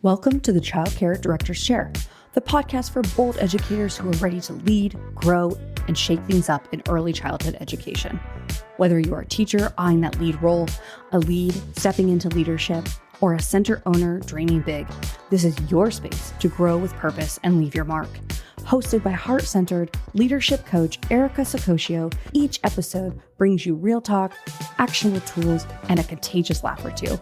Welcome to the Child Care Director's Chair, the podcast for bold educators who are ready to lead, grow, and shake things up in early childhood education. Whether you're a teacher eyeing that lead role, a lead stepping into leadership, or a center owner dreaming big, this is your space to grow with purpose and leave your mark. Hosted by heart-centered leadership coach Erica Saccoccio, each episode brings you real talk, actionable tools, and a contagious laugh or two,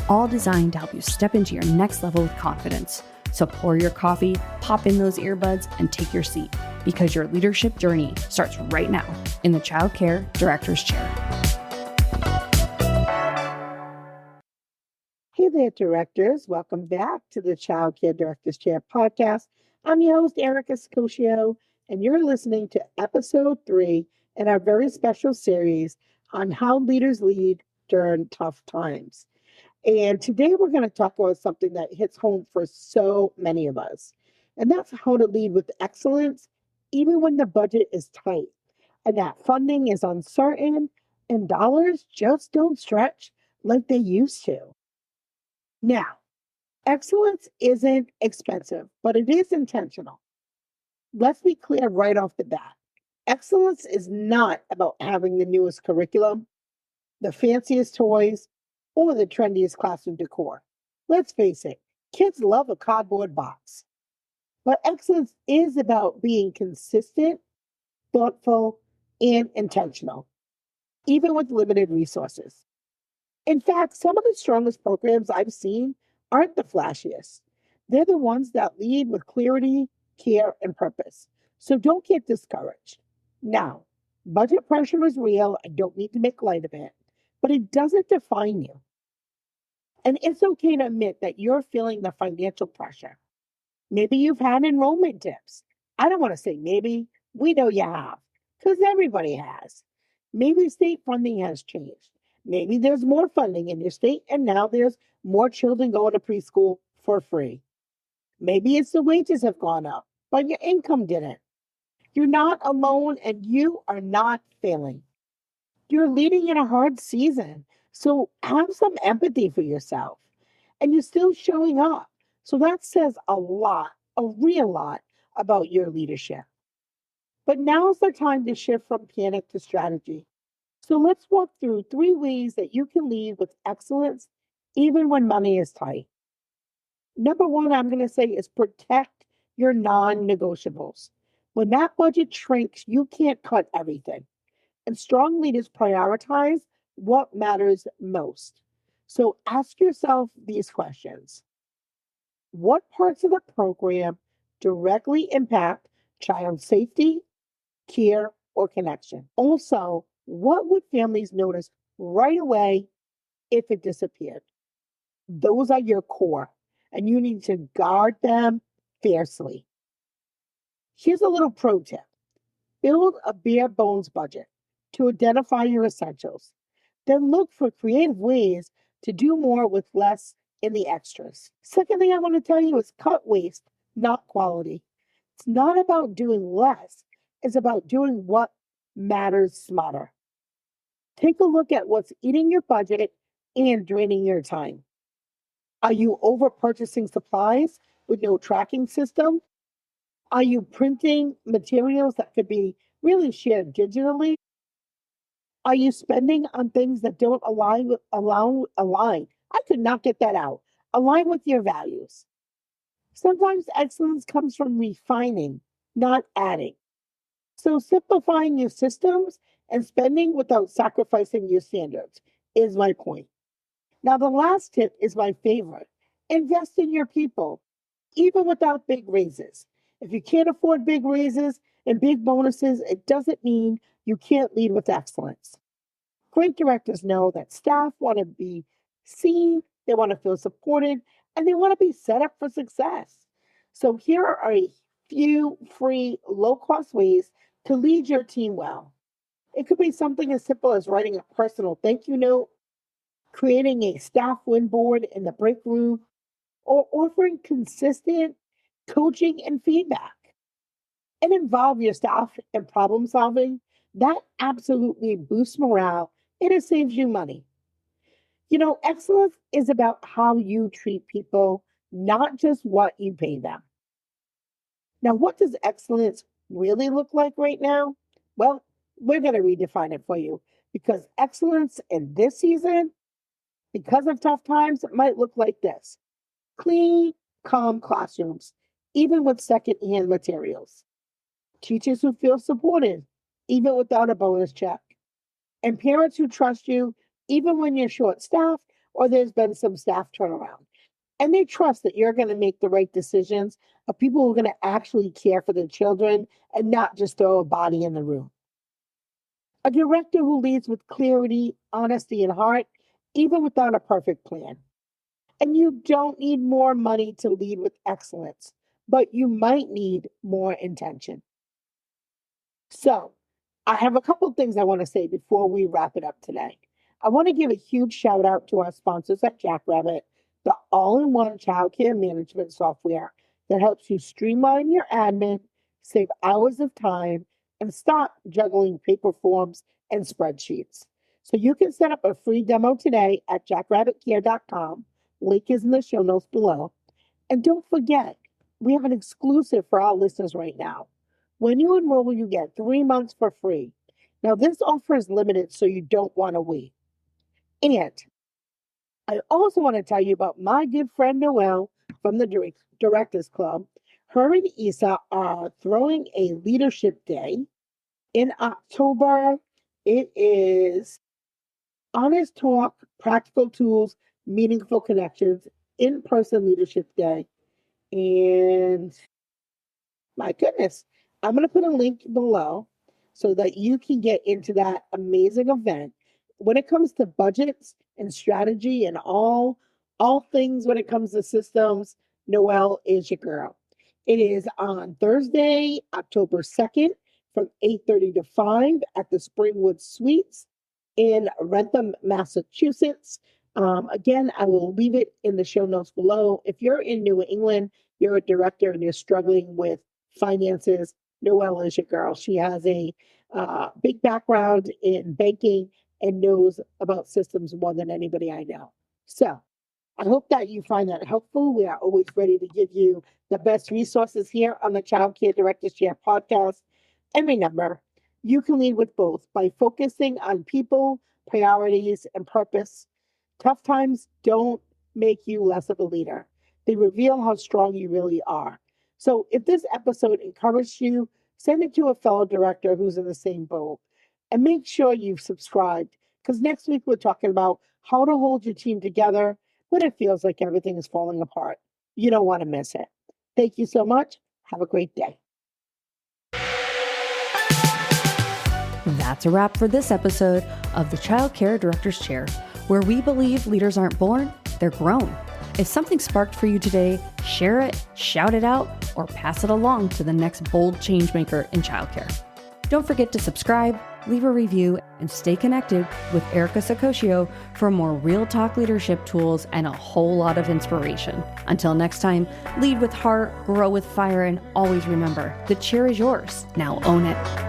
all designed to help you step into your next level with confidence. So pour your coffee, pop in those earbuds, and take your seat, because your leadership journey starts right now in the Child Care Director's Chair. Hey there, directors. Welcome back to the Child Care Director's Chair podcast. I'm your host, Erica Saccoccio, and you're listening to episode 3 in our very special series on how leaders lead during tough times. And today we're going to talk about something that hits home for so many of us, and that's how to lead with excellence, even when the budget is tight and that funding is uncertain and dollars just don't stretch like they used to. Now, excellence isn't expensive, but it is intentional. Let's be clear right off the bat. Excellence is not about having the newest curriculum, the fanciest toys, or the trendiest classroom decor. Let's face it, kids love a cardboard box. But excellence is about being consistent, thoughtful, and intentional, even with limited resources. In fact, some of the strongest programs I've seen aren't the flashiest. They're the ones that lead with clarity, care, and purpose. So don't get discouraged. Now, budget pressure is real. I don't need to make light of it, but it doesn't define you. And it's okay to admit that you're feeling the financial pressure. Maybe you've had enrollment dips. I don't want to say maybe. We know you have, because everybody has. Maybe state funding has changed. Maybe there's more funding in your state, and now there's more children going to preschool for free. Maybe it's the wages have gone up, but your income didn't. You're not alone, and you are not failing. You're leading in a hard season, so have some empathy for yourself. And you're still showing up. So that says a lot, a real lot about your leadership. But now's the time to shift from panic to strategy. So let's walk through 3 ways that you can lead with excellence, even when money is tight. Number 1, I'm going to say, is protect your non-negotiables. When that budget shrinks, you can't cut everything. And strong leaders prioritize what matters most. So ask yourself these questions. What parts of the program directly impact child safety, care, or connection? Also, what would families notice right away if it disappeared? Those are your core, and you need to guard them fiercely. Here's a little pro tip. Build a bare bones budget to identify your essentials. Then look for creative ways to do more with less in the extras. Second thing I want to tell you is cut waste, not quality. It's not about doing less, it's about doing what matters smarter. Take a look at what's eating your budget and draining your time. Are you over purchasing supplies with no tracking system? Are you printing materials that could be really shared digitally? Are you spending on things that don't align? I could not get that out. Align with your values. Sometimes excellence comes from refining, not adding. So simplifying your systems and spending without sacrificing your standards is my point. Now, the last tip is my favorite. Invest in your people, even without big raises. If you can't afford big raises and big bonuses, it doesn't mean you can't lead with excellence. Great directors know that staff want to be seen, they want to feel supported, and they want to be set up for success. So here are a few free, low-cost ways to lead your team well. It could be something as simple as writing a personal thank you note, creating a staff win board in the break room, or offering consistent coaching and feedback. And involve your staff in problem solving. That absolutely boosts morale and it saves you money. Excellence is about how you treat people, not just what you pay them. Now, what does excellence really look like right now? Well, we're going to redefine it for you because excellence in this season, because of tough times, it might look like this: clean, calm classrooms, even with secondhand materials, teachers who feel supported, even without a bonus check, and parents who trust you, even when you're short staffed or there's been some staff turnaround. And they trust that you're going to make the right decisions of people who are going to actually care for their children and not just throw a body in the room. A director who leads with clarity, honesty, and heart, even without a perfect plan. And you don't need more money to lead with excellence, but you might need more intention. So, I have a couple of things I want to say before we wrap it up today. I want to give a huge shout out to our sponsors at Jackrabbit, the all in one childcare management software that helps you streamline your admin, save hours of time, and stop juggling paper forms and spreadsheets. So you can set up a free demo today at jackrabbitcare.com. Link is in the show notes below. And don't forget, we have an exclusive for our listeners right now. When you enroll, you get 3 months for free. Now, this offer is limited, so you don't want to wait. And I also want to tell you about my good friend Noelle from the Directors Club. Her and Isa are throwing a leadership day in October. It is Honest Talk, Practical Tools, Meaningful Connections, in-person leadership day. And my goodness, I'm going to put a link below so that you can get into that amazing event. When it comes to budgets and strategy and all things when it comes to systems, Noelle is your girl. It is on Thursday, October 2nd from 8:30 to 5 at the Springwood Suites in Rentham, Massachusetts. Again, I will leave it in the show notes below. If you're in New England, you're a director and you're struggling with finances, Noelle is your girl. She has a big background in banking and knows about systems more than anybody I know. So I hope that you find that helpful. We are always ready to give you the best resources here on the Child Care Directors Chair podcast. And remember, you can lead with both by focusing on people, priorities, and purpose. Tough times don't make you less of a leader. They reveal how strong you really are. So if this episode encouraged you, send it to a fellow director who's in the same boat. And make sure you've subscribed, because next week we're talking about how to hold your team together when it feels like everything is falling apart. You don't want to miss it. Thank you so much. Have a great day. That's a wrap for this episode of the Child Care Director's Chair, where we believe leaders aren't born, they're grown. If something sparked for you today, share it, shout it out, or pass it along to the next bold changemaker in childcare. Don't forget to subscribe, leave a review, and stay connected with Erica Saccoccio for more real talk leadership tools and a whole lot of inspiration. Until next time, lead with heart, grow with fire, and always remember, the chair is yours. Now own it.